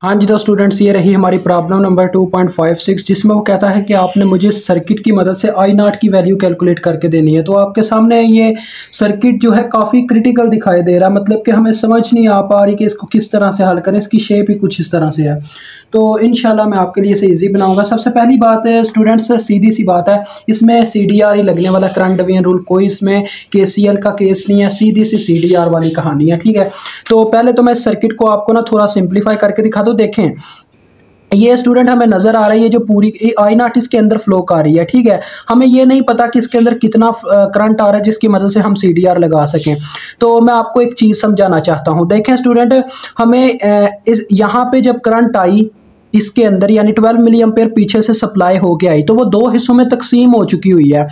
हाँ जी तो स्टूडेंट्स, ये रही हमारी प्रॉब्लम नंबर 2.56 जिसमें वो कहता है कि आपने मुझे सर्किट की मदद से आई नॉट की वैल्यू कैलकुलेट करके देनी है। तो आपके सामने ये सर्किट जो है काफ़ी क्रिटिकल दिखाई दे रहा है, मतलब कि हमें समझ नहीं आ पा रही कि इसको किस तरह से हल करें। इसकी शेप ही कुछ इस तरह से है, तो इंशाल्लाह मैं आपके लिए इसे ईजी बनाऊंगा। सबसे पहली बात है स्टूडेंट्स, सीधी सी बात है, इसमें CDR ही लगने वाला, करंट डिवीजन रूल, कोई इसमें KCL का केस नहीं है, सीधी सी CDR वाली कहानी है। ठीक है, तो पहले तो मैं इस सर्किट को आपको ना थोड़ा सिंप्लीफाई करके दिखा दूं। देखें, ये स्टूडेंट हमें नजर आ रही है जो पूरी आई नॉट इसके अंदर फ्लो कर रही है। ठीक है, हमें ये नहीं पता कि इसके अंदर कितना करंट आ रहा है जिसकी मदद से हम CDR लगा सकें। तो मैं आपको एक चीज समझाना चाहता हूं। देखें स्टूडेंट, हमें इस यहाँ पे जब करंट आई इसके अंदर, यानी 12 मिली एम्पेयर पीछे से सप्लाई होके आई, तो वो दो हिस्सों में तकसीम हो चुकी हुई है।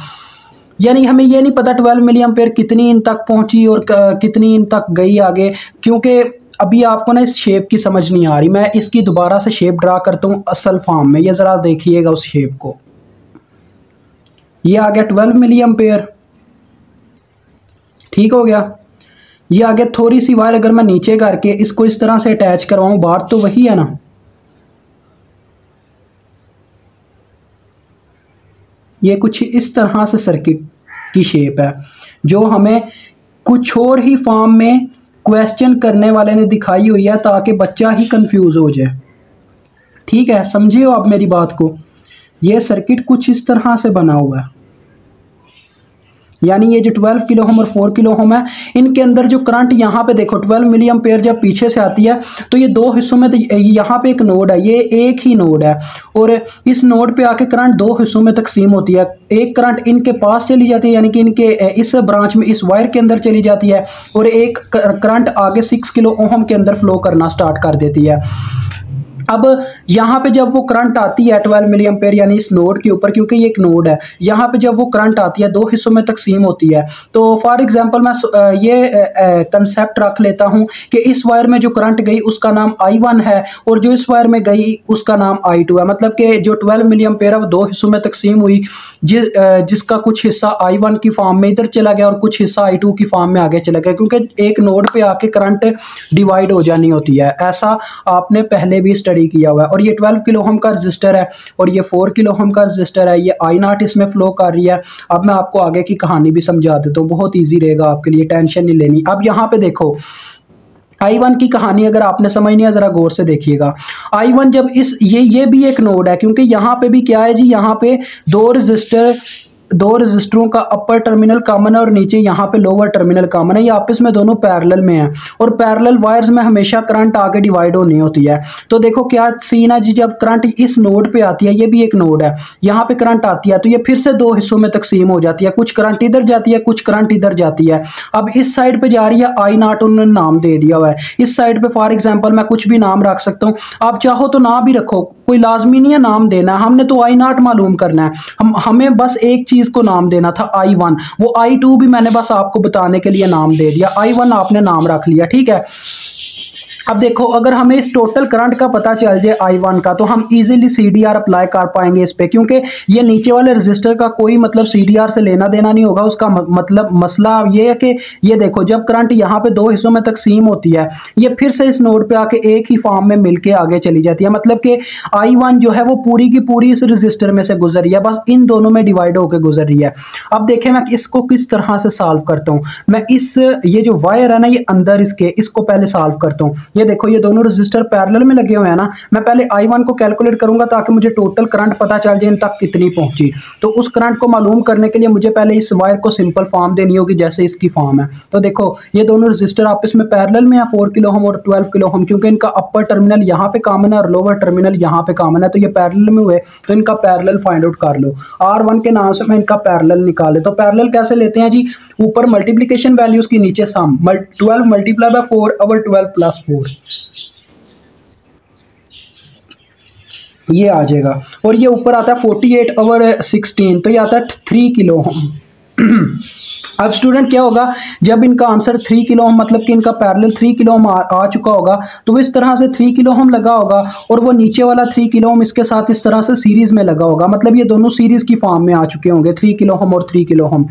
यानी हमें ये नहीं पता 12 मिली एम्पेयर कितनी इन तक पहुंची और कितनी इन तक गई आगे, क्योंकि अभी आपको ना इस शेप की समझ नहीं आ रही। मैं इसकी दोबारा से शेप ड्रा करता हूँ असल फॉर्म में, ये ज़रा देखिएगा उस शेप को। ये आ गया 12 मिली एम्पेयर, ठीक हो गया। ये आगे थोड़ी सी वायर अगर मैं नीचे करके इसको इस तरह से अटैच करवाऊँ, बात तो वही है ना। ये कुछ इस तरह से सर्किट की शेप है जो हमें कुछ और ही फॉर्म में क्वेश्चन करने वाले ने दिखाई हुई है ताकि बच्चा ही कंफ्यूज हो जाए। ठीक है, समझिए आप मेरी बात को। ये सर्किट कुछ इस तरह से बना हुआ है, यानी ये जो 12 किलो ओम और 4 किलो ओम है, इनके अंदर जो करंट यहाँ पे देखो 12 मिली एम्पेयर जब पीछे से आती है तो ये दो हिस्सों में, तो यहाँ पे एक नोड है, ये एक ही नोड है, और इस नोड पे आके करंट दो हिस्सों में तकसीम होती है। एक करंट इनके पास चली जाती है, यानी कि इनके इस ब्रांच में, इस वायर के अंदर चली जाती है, और एक करंट आगे 6 किलो ओम के अंदर फ्लो करना स्टार्ट कर देती है। अब यहाँ पे जब वो करंट आती है 12 मिली एम्पेयर, यानी इस नोड के ऊपर, क्योंकि ये एक नोड है, यहाँ पे जब वो करंट आती है दो हिस्सों में तकसीम होती है। तो फॉर एग्जांपल मैं ये कंसेप्ट रख लेता हूँ कि इस वायर में जो करंट गई उसका नाम I1 है, और जो इस वायर में गई उसका नाम I2 है। मतलब कि जो 12 मिली एम्पेयर है वो दो हिस्सों में तकसीम हुई, जिसका कुछ हिस्सा I1 की फॉर्म में इधर चला गया और कुछ हिस्सा I2 की फॉर्म में आगे चला गया, क्योंकि एक नोड पे आके करंट डिवाइड हो जानी होती है। ऐसा आपने पहले भी स्टडी किया हुआ है। और ये 12 किलो ओम का रजिस्टर है और ये 4 किलो ओम का रजिस्टर है, ये आई नॉट इसमें फ्लो कर रही है। अब मैं आपको आगे की कहानी भी समझा देता हूँ, बहुत इजी रहेगा आपके लिए, टेंशन नहीं लेनी। अब यहाँ पे देखो, I1 की कहानी अगर आपने समझनी है जरा गौर से देखिएगा। I1 जब इस ये भी एक नोड है, क्योंकि यहाँ पे भी क्या है जी, यहाँ पे दो रजिस्टरों का अपर टर्मिनल कॉमन है और नीचे यहाँ पे लोअर टर्मिनल कॉमन है। ये आपस में दोनों पैरेलल में है, और पैरेलल वायर्स में हमेशा करंट आगे डिवाइड होनी होती है। तो देखो क्या सीन है जी, जब करंट इस नोड पे आती है, ये भी एक नोड है, यहाँ पे करंट आती है तो ये फिर से दो हिस्सों में तकसीम हो जाती है, कुछ करंट इधर जाती है, कुछ करंट इधर जाती है। अब इस साइड पे जा रही है I0, उन्होंने नाम दे दिया हुआ है। इस साइड पे फॉर एग्जाम्पल मैं कुछ भी नाम रख सकता हूँ, आप चाहो तो ना भी रखो, कोई लाजमी नहीं है नाम देना, हमने तो I0 मालूम करना है। हमें बस एक चीज को नाम देना था I1, वो I2 भी मैंने बस आपको बताने के लिए नाम दे दिया, I1 आपने नाम रख लिया। ठीक है, अब देखो, अगर हमें इस टोटल करंट का पता चल जाए I1 का, तो हम इजीली CDR अप्लाई कर पाएंगे इस पे, क्योंकि ये नीचे वाले रजिस्टर का कोई मतलब CDR से लेना देना नहीं होगा। उसका मतलब मसला ये है कि ये देखो, जब करंट यहाँ पे दो हिस्सों में तकसीम होती है, ये फिर से इस नोड पे आके एक ही फॉर्म में मिलके आगे चली जाती है। मतलब कि I1 जो है वो पूरी की पूरी इस रजिस्टर में से गुजर रही है, बस इन दोनों में डिवाइड होकर गुजर रही है। अब देखें मैं इसको किस तरह से सॉल्व करता हूँ। मैं ये जो वायर है ना, ये अंदर इसको पहले सॉल्व करता हूँ। ये देखो, ये दोनों रजिस्टर पैरेलल में लगे हुए हैं ना। मैं पहले I1 को कैलकुलेट करूंगा ताकि मुझे टोटल करंट पता चल जाए इन तक कितनी पहुंची। तो उस करंट को मालूम करने के लिए मुझे पहले इस वायर को सिंपल फॉर्म देनी होगी जैसे इसकी फॉर्म है। तो देखो, ये दोनों रजिस्टर आपस में पैरेलल में है, 4 किलो ओम और 12 किलो ओम, क्योंकि इनका अपर टर्मिनल यहाँ पे कॉमन है और लोअर टर्मिनल यहाँ पे कॉमन है, तो ये पैरेलल में हुए, तो इनका पैरेलल फाइंड आउट कर लो। R1 के नाम से मैं इनका पैरेलल निकाले। तो पैरेलल कैसे लेते हैं जी, ऊपर मल्टीप्लीकेशन वैल्यूज की, नीचे सम, 12 मल्टीप्लाई बाय 4 और 12 प्लस 4, ये आ जाएगा। और ये ऊपर आता है 48 और 16, तो ये आता है 3 किलो ओम। अब स्टूडेंट क्या होगा, जब इनका आंसर 3 किलो ओम, मतलब कि इनका पैरेलल 3 किलो ओम आ चुका होगा, तो वो इस तरह से 3 किलो ओम लगा होगा, और वो नीचे वाला 3 किलो ओम इसके साथ इस तरह से सीरीज में लगा होगा। मतलब ये दोनों सीरीज की फॉर्म में आ चुके होंगे, 3 किलो ओम और 3 किलो ओम।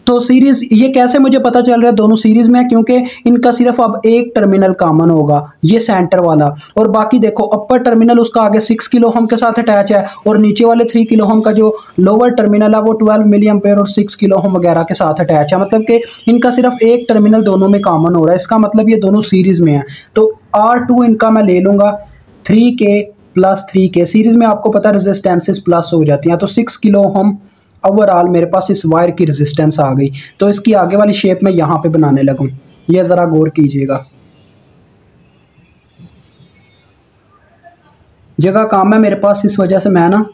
तो सीरीज ये कैसे मुझे पता चल रहा है दोनों सीरीज में, क्योंकि इनका सिर्फ अब एक टर्मिनल कॉमन होगा, ये सेंटर वाला, और बाकी देखो अपर टर्मिनल उसका आगे 6 किलो ओम के साथ अटैच है, और नीचे वाले 3 किलो ओम का जो लोअर टर्मिनल है वो 12 मिली एम्पेयर और 6 किलो ओम वगैरह के साथ अटैच है। मतलब कि इनका सिर्फ एक टर्मिनल दोनों में कॉमन हो रहा है, इसका मतलब ये दोनों सीरीज में है। तो R2 इनका मैं ले लूँगा 3K प्लस 3K, सीरीज में आपको पता है रेजिस्टेंसेस प्लस हो जाती हैं, तो 6 किलो ओम ओवरऑल मेरे पास इस वायर की रेजिस्टेंस आ गई। तो इसकी आगे वाली शेप में यहाँ पे बनाने लगूँ, ये ज़रा गौर कीजिएगा, जगह काम है मेरे पास, इस वजह से मैं ना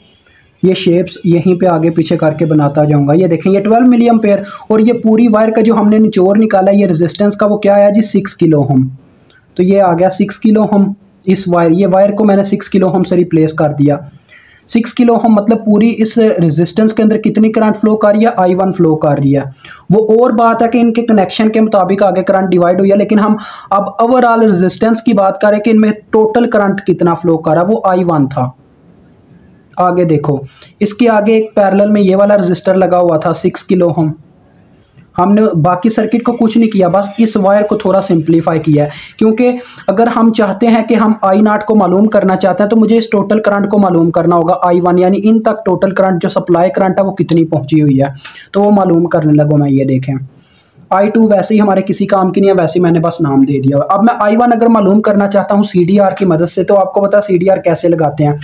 ये शेप्स यहीं पे आगे पीछे करके बनाता जाऊंगा। ये देखें ये 12 मिली एम्पेयर, और ये पूरी वायर का जो हमने निचोड़ निकाला ये रेजिस्टेंस का वो क्या आया जी 6 किलो ओम। तो ये आ गया 6 किलो ओम, इस वायर, ये वायर को मैंने 6 किलो ओम से रिप्लेस कर दिया। 6 किलो ओम मतलब पूरी इस रेजिस्टेंस के अंदर कितनी करंट फ्लो कर रही है, I1 फ्लो कर रही है। वो और बात है कि इनके कनेक्शन के मुताबिक आगे करंट डिवाइड हुई है, लेकिन हम अब ओवरऑल रेजिस्टेंस की बात करें कि इनमें टोटल करंट कितना फ्लो कर रहा है, वो I1 था। आगे देखो, इसके आगे एक पैरेलल में ये वाला रेजिस्टर लगा हुआ था 6 किलो ओम। हमने बाकी सर्किट को कुछ नहीं किया, बस इस वायर को थोड़ा सिंप्लीफाई किया है, क्योंकि अगर हम चाहते हैं कि हम I0 को मालूम करना चाहते हैं तो मुझे इस टोटल करंट को मालूम करना होगा, I1 यानी इन तक टोटल करंट जो सप्लाई करंट है वो कितनी पहुंची हुई है, तो वो मालूम करने लगो मैं। ये देखें I2 वैसे ही हमारे किसी काम की नहीं है, वैसे ही मैंने बस नाम दे दिया। अब मैं I1 अगर मालूम करना चाहता हूँ CDR की मदद से, तो आपको पता है CDR कैसे लगाते हैं।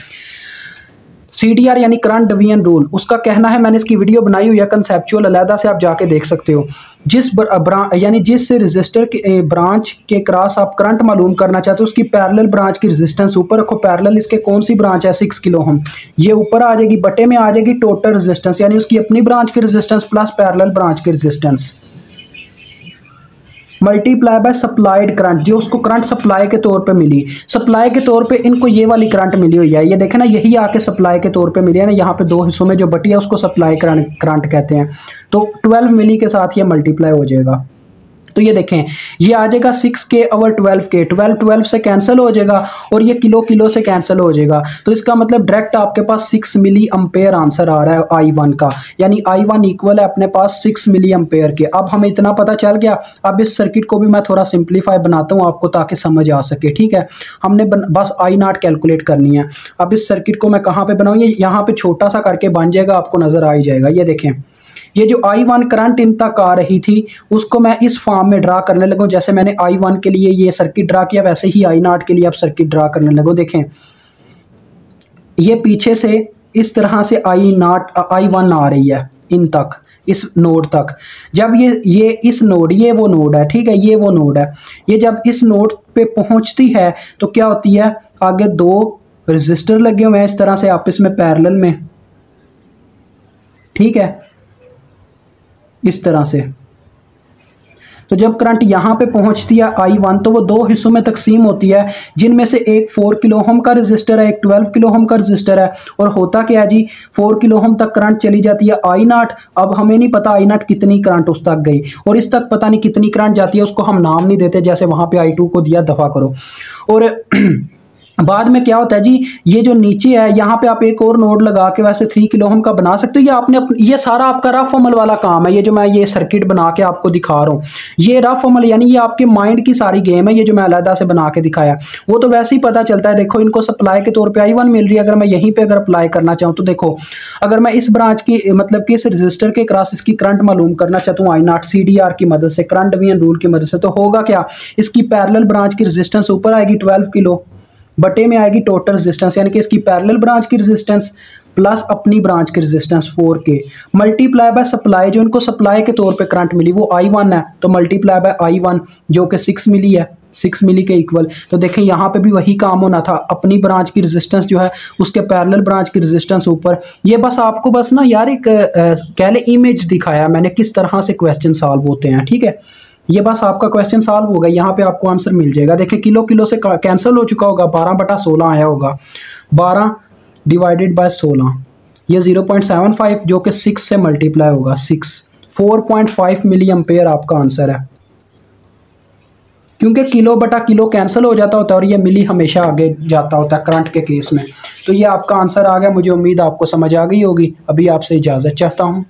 CDR यानी करंट डिवीजन रूल, उसका कहना है, मैंने इसकी वीडियो बनाई हुई है कंसेप्चुअल, अलहदा से आप जाके देख सकते हो। यानी जिस रजिस्टर के ब्रांच के क्रॉस आप करंट मालूम करना चाहते हो, उसकी पैरेलल ब्रांच की रेजिस्टेंस ऊपर रखो, पैरेलल इसके कौन सी ब्रांच है 6 किलो ओम, ये ऊपर आ जाएगी, बटे में आ जाएगी टोटल रेजिस्टेंस, यानी उसकी अपनी ब्रांच की रेजिस्टेंस प्लस पैरेलल ब्रांच की resistance, multiply by supplied current, जो उसको करंट सप्लाई के तौर पे मिली। सप्लाई के तौर पे इनको ये वाली करंट मिली हुई है, ये देखें ना, यही आके सप्लाई के तौर पे मिली है ना, यहाँ पे दो हिस्सों में जो बटी है उसको सप्लाई करंट कहते हैं। तो 12 मिली के साथ ये मल्टीप्लाई हो जाएगा। तो ये देखें ये आ जाएगा 6K ओवर 12K, 12 से कैंसिल हो जाएगा, और ये किलो से कैंसिल हो जाएगा। तो इसका मतलब डायरेक्ट आपके पास 6 मिली एम्पेयर आंसर आ रहा है I1 का, यानी I1 इक्वल है अपने पास 6 मिली एम्पेयर के। अब हमें इतना पता चल गया। अब इस सर्किट को भी मैं थोड़ा सिंप्लीफाई बनाता हूँ आपको, ताकि समझ आ सके, ठीक है। हमने बस I0 कैलकुलेट करनी है। अब इस सर्किट को मैं कहाँ पर बनाऊँ, ये यहाँ पर छोटा सा करके बन जाएगा, आपको नज़र आ ही जाएगा। ये देखें ये जो I1 करंट इन तक आ रही थी उसको मैं इस फॉर्म में ड्रा करने लगूँ, जैसे मैंने I1 के लिए ये सर्किट ड्रा किया, वैसे ही I0 के लिए अब सर्किट ड्रा करने लगूँ। देखें ये पीछे से इस तरह से I1 आ रही है इन तक, इस नोड तक। जब ये इस नोड, ये वो नोड है, ठीक है, ये वो नोड है, ये जब इस नोड पे पहुंचती है तो क्या होती है, आगे दो रजिस्टर लगे हुए हैं इस तरह से आपस में पैरेलल में, ठीक है, इस तरह से। तो जब करंट यहाँ पे पहुँचती है I1, तो वो दो हिस्सों में तकसीम होती है, जिनमें से एक 4 किलो ओम का रजिस्टर है, एक 12 किलो ओम का रजिस्टर है। और होता क्या है जी, 4 किलो ओम तक करंट चली जाती है I0। अब हमें नहीं पता I0 कितनी करंट उस तक गई, और इस तक पता नहीं कितनी करंट जाती है, उसको हम नाम नहीं देते, जैसे वहाँ पे I2 को दिया दफ़ा करो। और बाद में क्या होता है जी, ये जो नीचे है यहाँ पे आप एक और नोड लगा के वैसे 3 किलो ओम का बना सकते हो। ये आपने ये सारा आपका रफ अमल वाला काम है, ये जो मैं ये सर्किट बना के आपको दिखा रहा हूँ, ये रफ अमल यानी ये आपके माइंड की सारी गेम है। ये जो मैं अलहदा से बना के दिखाया वो तो वैसे ही पता चलता है। देखो इनको सप्लाई के तौर पे I1 मिल रही है, अगर मैं यहीं पे अगर अप्लाई करना चाहूँ तो देखो, अगर मैं इस ब्रांच की मतलब कि इस रजिस्टर के क्रॉस इसकी करंट मालूम करना चाहता हूँ I0 CDR की मदद से, करंट डिवीजन रूल की मदद से, तो होगा क्या, इसकी पैरेलल ब्रांच की रेजिस्टेंस ऊपर आएगी 12 किलो, बटे में आएगी टोटल रेजिस्टेंस, यानी कि इसकी पैरेलल ब्रांच की रेजिस्टेंस प्लस अपनी ब्रांच की resistance 4K, multiply by supply, जो इनको सप्लाई के तौर पे करंट मिली वो I1 है, तो मल्टीप्लाई बाय I1 जो कि 6 मिली है, 6 मिली के इक्वल। तो देखें यहाँ पे भी वही काम होना था, अपनी ब्रांच की रेजिस्टेंस जो है उसके पैरेलल ब्रांच की रेजिस्टेंस ऊपर। ये बस आपको बस ना यार एक कह ले इमेज दिखाया मैंने किस तरह से क्वेश्चन सॉल्व होते हैं, ठीक है। ये बस आपका क्वेश्चन सॉल्व होगा, यहाँ पे आपको आंसर मिल जाएगा। देखिए किलो से कैंसिल हो चुका होगा, 12/16 आया होगा, 12 डिवाइडेड बाय 16, ये 0.75 जो कि 6 से मल्टीप्लाई होगा, 4.5 मिली एम्पेयर आपका आंसर है, क्योंकि किलो कैंसिल हो जाता होता है और ये मिली हमेशा आगे जाता होता है करंट के केस में। तो ये आपका आंसर आ गया। मुझे उम्मीद आपको समझ आ गई होगी। अभी आपसे इजाज़त चाहता हूँ।